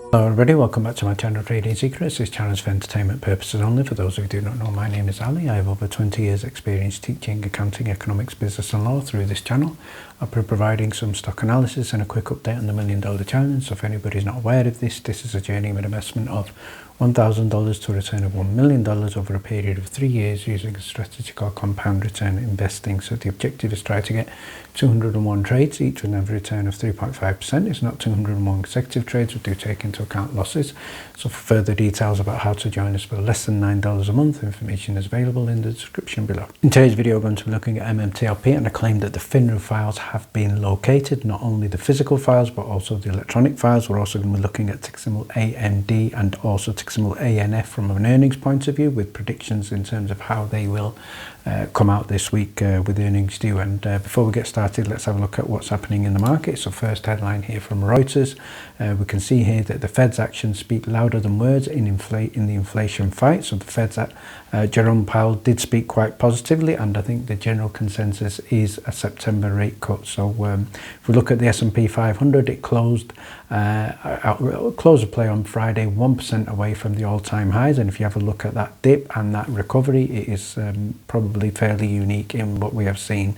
Hello everybody, welcome back to my channel Trading Secrets. This channel is for entertainment purposes only. For those who do not know, my name is Ali. I have over 20 years experience teaching accounting, economics, business and law through this channel. I'll be providing some stock analysis and a quick update on the $1 Million Challenge. So if anybody's not aware of this is a journey with investment of $1,000 to a return of $1 million over a period of 3 years using a strategic or compound return investing. So the objective is try to get 201 trades, each with an average return of 3.5%. It's not 201 consecutive trades, we do take into account losses. So for further details about how to join us for less than $9 a month, information is available in the description below. In today's video, we're going to be looking at MMTLP and a claim that the FINRA files have been located, not only the physical files, but also the electronic files. We're also going to be looking at tick symbol AMD and also tick symbol ANF from an earnings point of view, with predictions in terms of how they will come out this week with earnings due. And before we get started, let's have a look at what's happening in the market. So first headline here from Reuters, we can see here that the Fed's actions speak louder than words in the inflation fight. So the Fed's Jerome Powell did speak quite positively, and I think the general consensus is a September rate cut. So if we look at the S&P 500, it closed of play on Friday 1% away from the all-time highs, and if you have a look at that dip and that recovery, it is probably fairly unique in what we have seen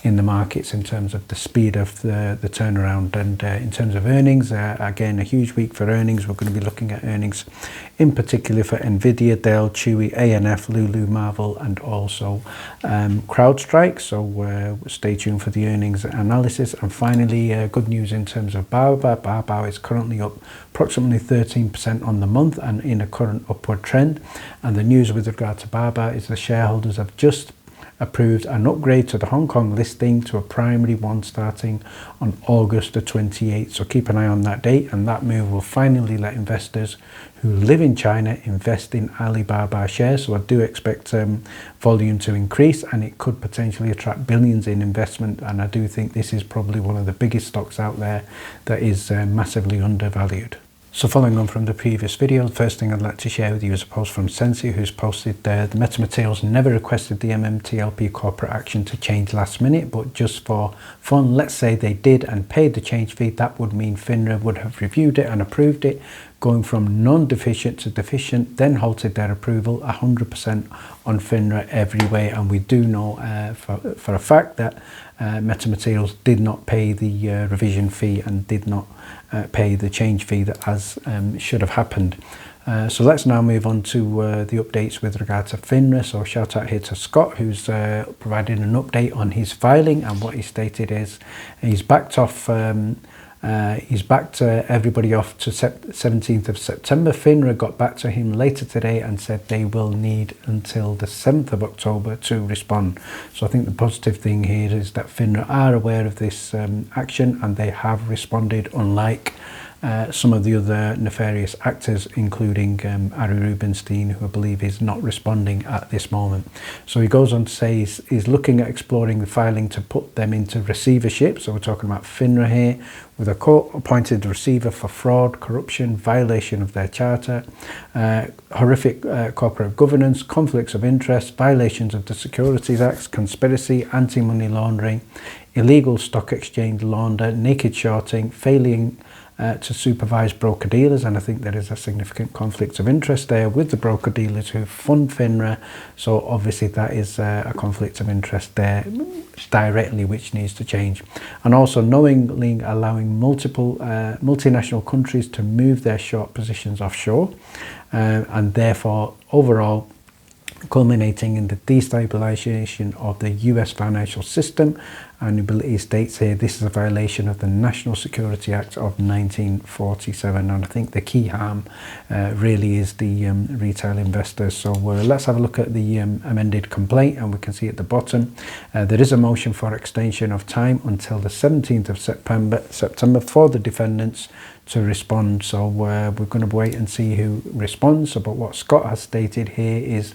in the markets in terms of the speed of the turnaround. And in terms of earnings, again a huge week for earnings. We're going to be looking at earnings in particular for Nvidia, Dell, Chewy, ANF, Lulu, Marvel and also CrowdStrike. So stay tuned for the earnings analysis. And finally, good news in terms of Baba. Baba is currently up approximately 13% on the month and in a current upward trend. And the news with regard to Baba is the shareholders have just approved an upgrade to the Hong Kong listing to a primary one starting on August the 28th. So keep an eye on that date, and that move will finally let investors who live in China invest in Alibaba shares. So I do expect volume to increase, and it could potentially attract billions in investment. And I do think this is probably one of the biggest stocks out there that is massively undervalued. So following on from the previous video, the first thing I'd like to share with you is a post from Sensi, who's posted the metamaterials never requested the MMTLP corporate action to change last minute, but just for fun, let's say they did and paid the change fee. That would mean FINRA would have reviewed it and approved it, going from non-deficient to deficient, then halted their approval 100% on FINRA every way. And we do know for a fact that metamaterials did not pay the revision fee and did not pay the change fee that as should have happened. So let's now move on to the updates with regard to FINRA. So shout out here to Scott, who's provided an update on his filing, and what he stated is he's backed everybody off to 17th of September. FINRA got back to him later today and said they will need until the 7th of October to respond. So I think the positive thing here is that FINRA are aware of this action, and they have responded, unlike some of the other nefarious actors, including Ari Rubenstein, who I believe is not responding at this moment. So he goes on to say he's looking at exploring the filing to put them into receivership. So we're talking about FINRA here, with a court-appointed receiver for fraud, corruption, violation of their charter, horrific corporate governance, conflicts of interest, violations of the Securities Acts, conspiracy, anti-money laundering, illegal stock exchange launder, naked shorting, failing to supervise broker-dealers, and I think there is a significant conflict of interest there with the broker-dealers who fund FINRA. So obviously that is a conflict of interest there directly, which needs to change. And also knowingly allowing multiple multinational countries to move their short positions offshore, and therefore overall culminating in the destabilization of the US financial system. And he states here this is a violation of the National Security Act of 1947, and I think the key harm really is the retail investors. So let's have a look at the amended complaint, and we can see at the bottom there is a motion for extension of time until the 17th of September for the defendants to respond. So we're going to wait and see who responds. But what Scott has stated here is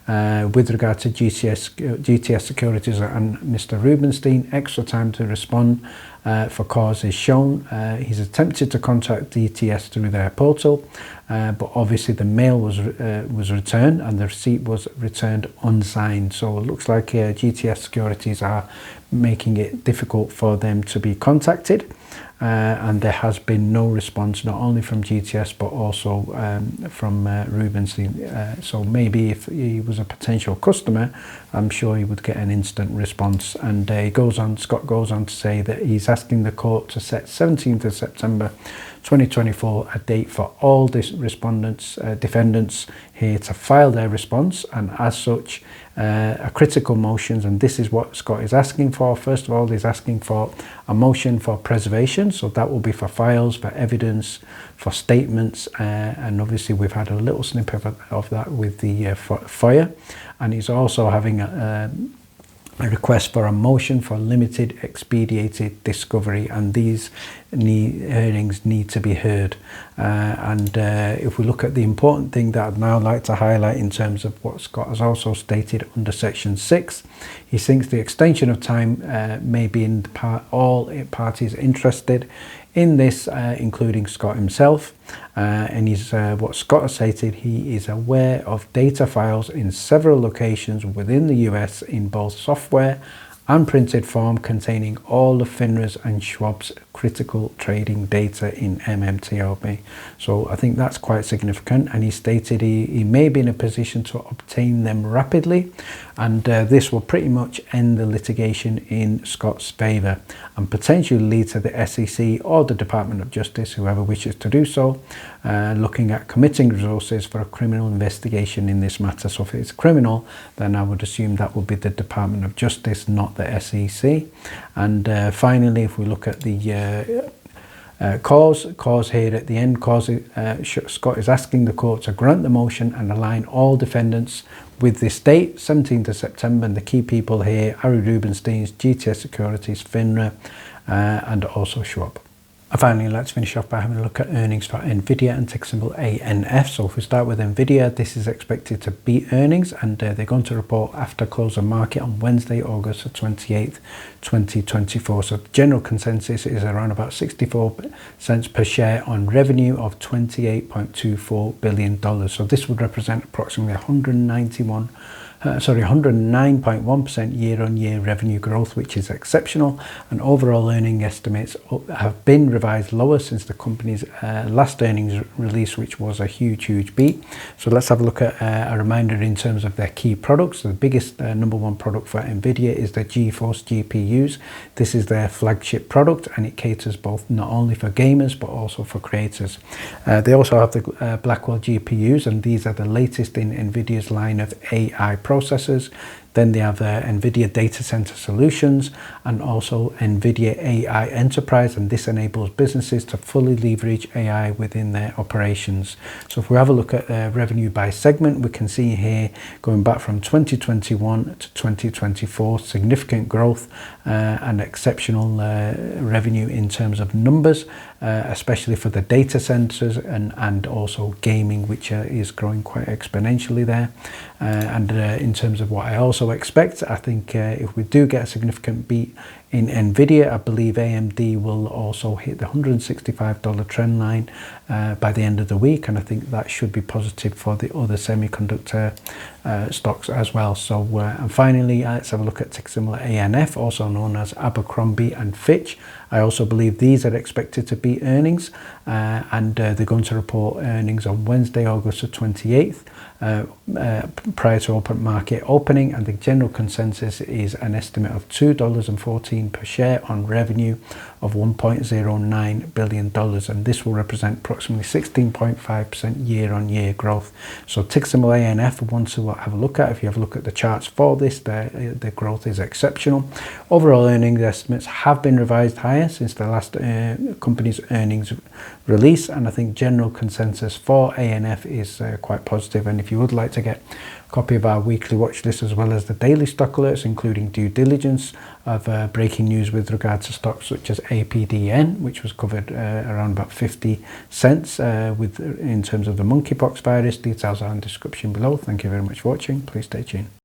with regard to GTS Securities and Mr. Rubenstein, extra time to respond for cause is shown. He's attempted to contact DTS through their portal, but obviously the mail was returned and the receipt was returned unsigned. So it looks like GTS Securities are making it difficult for them to be contacted. And there has been no response, not only from GTS but also from Rubenstein. So maybe if he was a potential customer, I'm sure he would get an instant response. And Scott goes on to say that he's asking the court to set 17th of September 2024 a date for all defendants here to file their response, and as such a critical motions, and this is what Scott is asking for. First of all, he's asking for a motion for preservation, so that will be for files, for evidence, for statements, and obviously we've had a little snippet of that with the FOIA, and he's also having a request for a motion for limited expedited discovery, and these hearings need to be heard. If we look at the important thing that I'd now like to highlight in terms of what Scott has also stated under section 6, he thinks the extension of time may be in all parties interested in this, including Scott himself, and what Scott has stated, he is aware of data files in several locations within the US in both software and printed form containing all of FINRA's and Schwab's critical trading data in MMTLP. So I think that's quite significant, and he stated he may be in a position to obtain them rapidly, and this will pretty much end the litigation in Scott's favour and potentially lead to the SEC or the Department of Justice, whoever wishes to do so, looking at committing resources for a criminal investigation in this matter. So if it's criminal, then I would assume that would be the Department of Justice, not the SEC. And finally, if we look at the cause here at the end, Scott is asking the court to grant the motion and align all defendants with this date, 17th of September, and the key people here, Harry Rubenstein, GTS Securities, FINRA, and also Schwab. And finally, let's finish off by having a look at earnings for Nvidia and ticker symbol ANF. So if we start with Nvidia, this is expected to beat earnings, and they're going to report after close of market on Wednesday, August the 28th, 2024. So the general consensus is around about 64 cents per share on revenue of $28.24 billion. So this would represent approximately 109.1% year-on-year revenue growth, which is exceptional, and overall earning estimates have been revised lower since the company's last earnings release, which was a huge beat. So let's have a look at a reminder in terms of their key products. The biggest number one product for Nvidia is the GeForce GPUs. This is their flagship product, and it caters both not only for gamers but also for creators. They also have the Blackwell GPUs, and these are the latest in Nvidia's line of AI processors. Then they have NVIDIA Data Center Solutions and also NVIDIA AI Enterprise, and this enables businesses to fully leverage AI within their operations. So if we have a look at revenue by segment, we can see here going back from 2021 to 2024, significant growth and exceptional revenue in terms of numbers, especially for the data centers and also gaming, which is growing quite exponentially there. In terms of what I also expect, I think if we do get a significant beat in Nvidia, I believe AMD will also hit the $165 trend line by the end of the week, and I think that should be positive for the other semiconductor stocks as well. So and finally, let's have a look at ticker symbol ANF, also known as Abercrombie and Fitch. I also believe these are expected to beat earnings, and they're going to report earnings on Wednesday, August the 28th, prior to open market opening, and the general consensus is an estimate of $2.14 per share on revenue of $1.09 billion, and this will represent approximately 16.5% year-on-year growth. So ticker symbol ANF, one to have a look at. If you have a look at the charts for this, the growth is exceptional. Overall earnings estimates have been revised higher since the last company's earnings release, and I think general consensus for ANF is quite positive. And if you would like to get a copy of our weekly watch list as well as the daily stock alerts, including due diligence of breaking news with regard to stocks such as APDN, which was covered around about 50 cents in terms of the monkeypox virus, details are in the description below. Thank you very much for watching. Please stay tuned.